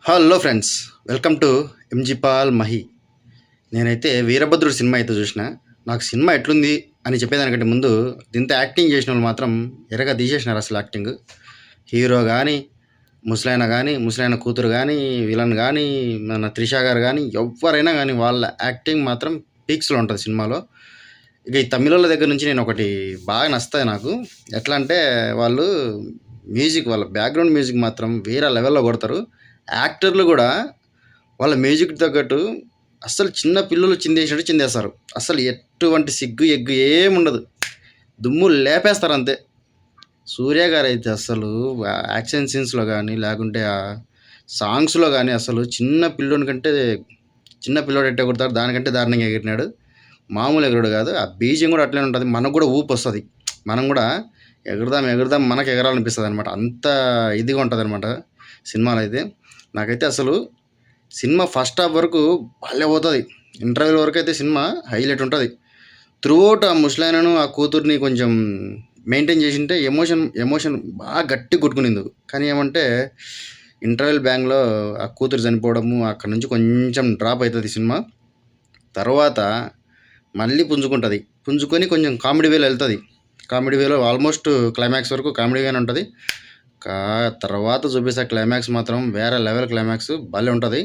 Hello friends, welcome to MG పాల్ మహి. నేనైతే వీరభద్రుడు సినిమా అయితే చూసిన. నాకు సినిమా ఎట్లుంది అని చెప్పేదానికంటే ముందు దీంతో యాక్టింగ్ చేసిన వాళ్ళు మాత్రం ఎర్రగా తీసేసినారు అసలు యాక్టింగ్. హీరో కానీ, ముసలాయన కూతురు కానీ, విలన్ కానీ, మన త్రిష గారు కానీ, ఎవరైనా కానీ వాళ్ళ యాక్టింగ్ మాత్రం పీక్స్లో ఉంటుంది సినిమాలో. ఇక ఈ తమిళోళ్ళ దగ్గర నుంచి నేను ఒకటి బాగా నచ్చుతుంది నాకు. ఎట్లా అంటే వాళ్ళు వాళ్ళ బ్యాక్గ్రౌండ్ మ్యూజిక్ మాత్రం వేరే లెవెల్లో కొడతారు. యాక్టర్లు కూడా వాళ్ళ మ్యూజిక్ తగ్గట్టు అస్సలు చిన్న పిల్లలు చిందేసినట్టు చిందేస్తారు. అసలు ఎటువంటి సిగ్గు ఎగ్గు ఏముండదు, దుమ్ము లేపేస్తారు అంతే. సూర్య గారు అయితే అసలు యాక్షన్ సీన్స్లో కానీ లేకుంటే ఆ సాంగ్స్లో కానీ అసలు చిన్న పిల్లోడు ఎట్టే కొడతాడు దానికంటే దారుణంగా ఎగిరినాడు. మామూలు ఎగురుడు కాదు, ఆ బీజియం కూడా అట్లనే ఉంటుంది. మనకు కూడా ఊపు వస్తుంది, మనం కూడా ఎగురుదాం మనకు ఎగరాలనిపిస్తుంది అనమాట. అంత ఇదిగా ఉంటుంది అనమాట సినిమాలో అయితే. నాకైతే అసలు సినిమా ఫస్ట్ హాఫ్ వరకు భలే పోతుంది. ఇంటర్వెల్ వరకు అయితే సినిమా హైలైట్ ఉంటుంది. త్రూఅవుట్ ఆ ముసలాయనను ఆ కూతుర్ని కొంచెం మెయింటైన్ చేసింటే ఎమోషన్ బాగా గట్టి కొట్టుకునింది. కానీ ఏమంటే ఇంటర్వెల్ బ్యాంగ్లో ఆ కూతురు చనిపోవడము అక్కడ నుంచి కొంచెం డ్రాప్ అవుతుంది సినిమా. తర్వాత మళ్ళీ పుంజుకొని కొంచెం కామెడీ వేలో వెళ్తుంది. కామెడీ వేలో ఆల్మోస్ట్ క్లైమాక్స్ వరకు కామెడీ వేనే ఉంటుంది. తర్వాత చూపిస్తే క్లైమాక్స్ మాత్రం వేరే లెవెల్ క్లైమాక్స్ భలే ఉంటుంది.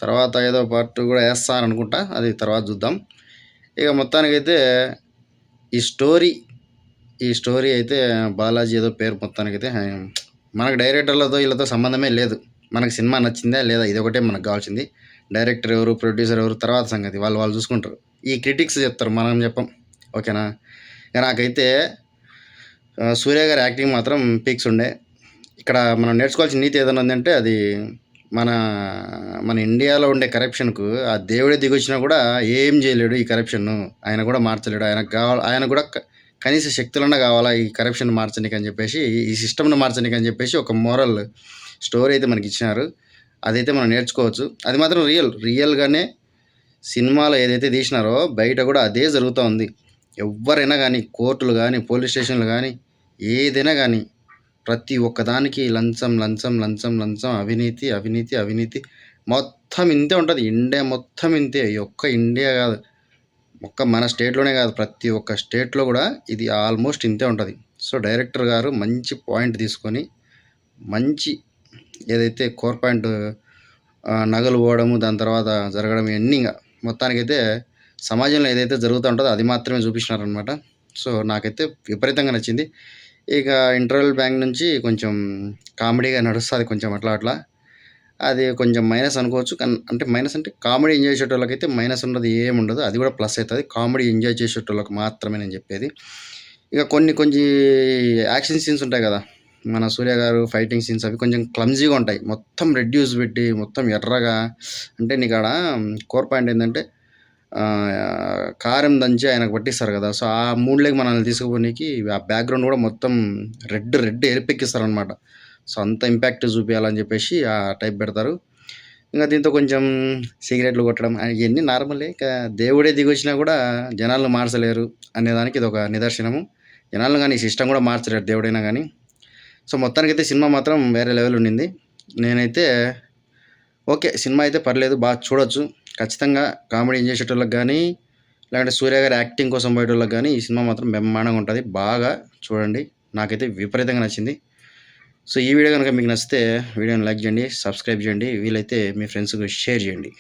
తర్వాత ఏదో పార్ట్ కూడా వేస్తాను అనుకుంటా, అది తర్వాత చూద్దాం. ఇక మొత్తానికైతే ఈ స్టోరీ అయితే బాలాజీ ఏదో పేరు. మొత్తానికైతే మనకు డైరెక్టర్లతో వీళ్ళతో సంబంధమే లేదు. మనకు సినిమా నచ్చిందా లేదా ఇది ఒకటే మనకు కావాల్సింది. డైరెక్టర్ ఎవరు, ప్రొడ్యూసర్ ఎవరు తర్వాత సంగతి వాళ్ళు చూసుకుంటారు. ఈ క్రిటిక్స్ చెప్తారు, మనం చెప్పం. ఓకేనా? నాకైతే సూర్య గారి యాక్టింగ్ మాత్రం పీక్స్ ఉండే. ఇక్కడ మనం నేర్చుకోవాల్సిన నీతి ఏదైనా ఉందంటే అది మన మన ఇండియాలో ఉండే కరప్షన్కు ఆ దేవుడే దిగొచ్చినా కూడా ఏం చేయలేడు ఈ కరప్షన్ను. ఆయన కూడా మార్చలేడు. ఆయన కూడా కనీస శక్తులన్నా కావాలా ఈ కరప్షన్ మార్చనీకి అని చెప్పేసి, ఈ సిస్టమ్ను మార్చనీకి అని చెప్పేసి ఒక మోరల్ స్టోరీ అయితే మనకి ఇచ్చినారు. అదైతే మనం నేర్చుకోవచ్చు. అది మాత్రం రియల్గానే సినిమాలో ఏదైతే తీసినారో బయట కూడా అదే జరుగుతూ ఉంది. ఎవరైనా కానీ, కోర్టులు కానీ, పోలీస్ స్టేషన్లు కానీ, ఏదైనా కానీ ప్రతి ఒక్కదానికి లంచం, అవినీతి మొత్తం ఇంతే ఉంటుంది. ఇండియా మొత్తం ఇంతే. ఒక్క ఇండియా కాదు, మన స్టేట్లోనే కాదు, ప్రతి ఒక్క స్టేట్లో కూడా ఇది ఆల్మోస్ట్ ఇంతే ఉంటుంది. సో డైరెక్టర్ గారు మంచి పాయింట్ తీసుకొని మంచి ఏదైతే కోర్ పాయింట్ నగలు పోవడము దాని తర్వాత జరగడం ఇవన్నీ మొత్తానికైతే సమాజంలో ఏదైతే జరుగుతూ ఉంటుందో అది మాత్రమే చూపించినారనమాట. సో నాకైతే విపరీతంగా నచ్చింది. ఇక ఇంటర్వెల్ బ్యాంక్ నుంచి కొంచెం కామెడీగా నడుస్తుంది, కొంచెం అట్లా అది కొంచెం మైనస్ అనుకోవచ్చు. అంటే మైనస్ అంటే కామెడీ ఎంజాయ్ చేసేటోళ్ళకైతే మైనస్ ఉన్నది ఏముండదు, అది కూడా ప్లస్ అవుతుంది. కామెడీ ఎంజాయ్ చేసేటోళ్ళకి మాత్రమే నేను చెప్పేది. ఇక కొన్ని యాక్షన్ సీన్స్ ఉంటాయి కదా, మన సూర్య గారు ఫైటింగ్ సీన్స్ అవి కొంచెం క్లమ్జీగా ఉంటాయి. మొత్తం రెడ్యూస్ పెట్టి మొత్తం ఎర్రగా, అంటే నీకు ఆడ కోర్ పాయింట్ ఏంటంటే కారం దంచి ఆయనకు పట్టిస్తారు కదా. సో ఆ మూడ్లోకి మనల్ని తీసుకుపోనీకి ఆ బ్యాక్గ్రౌండ్ కూడా మొత్తం రెడ్ ఎరిపెక్కిస్తారు అనమాట. సో అంత ఇంపాక్ట్ చూపించాలని చెప్పేసి ఆ టైప్ పెడతారు. ఇంకా దీంతో కొంచెం సిగరెట్లు కొట్టడం ఇవన్నీ నార్మలే. ఇక దేవుడే దిగొచ్చినా కూడా జనాలను మార్చలేరు అనేదానికి ఇది ఒక నిదర్శనము. జనాలను కానీ సిస్టమ్ కూడా మార్చలేరు దేవుడైనా కానీ. సో మొత్తానికైతే సినిమా మాత్రం వేరే లెవెల్ ఉండింది. నేనైతే ఓకే, సినిమా అయితే పర్లేదు, బాగా చూడొచ్చు. ఖచ్చితంగా కామెడీ ఎంజాయ్ చేసేటోళ్ళకి కానీ, లేదంటే సూర్య గారి యాక్టింగ్ కోసం పోయేటోళ్ళకి కానీ ఈ సినిమా మాత్రం బ్రహ్మాండంగా ఉంటుంది. బాగా చూడండి, నాకైతే విపరీతంగా నచ్చింది. సో ఈ వీడియో కనుక మీకు నచ్చితే వీడియోని లైక్ చేయండి, సబ్స్క్రైబ్ చేయండి, వీలైతే మీ ఫ్రెండ్స్కి షేర్ చేయండి.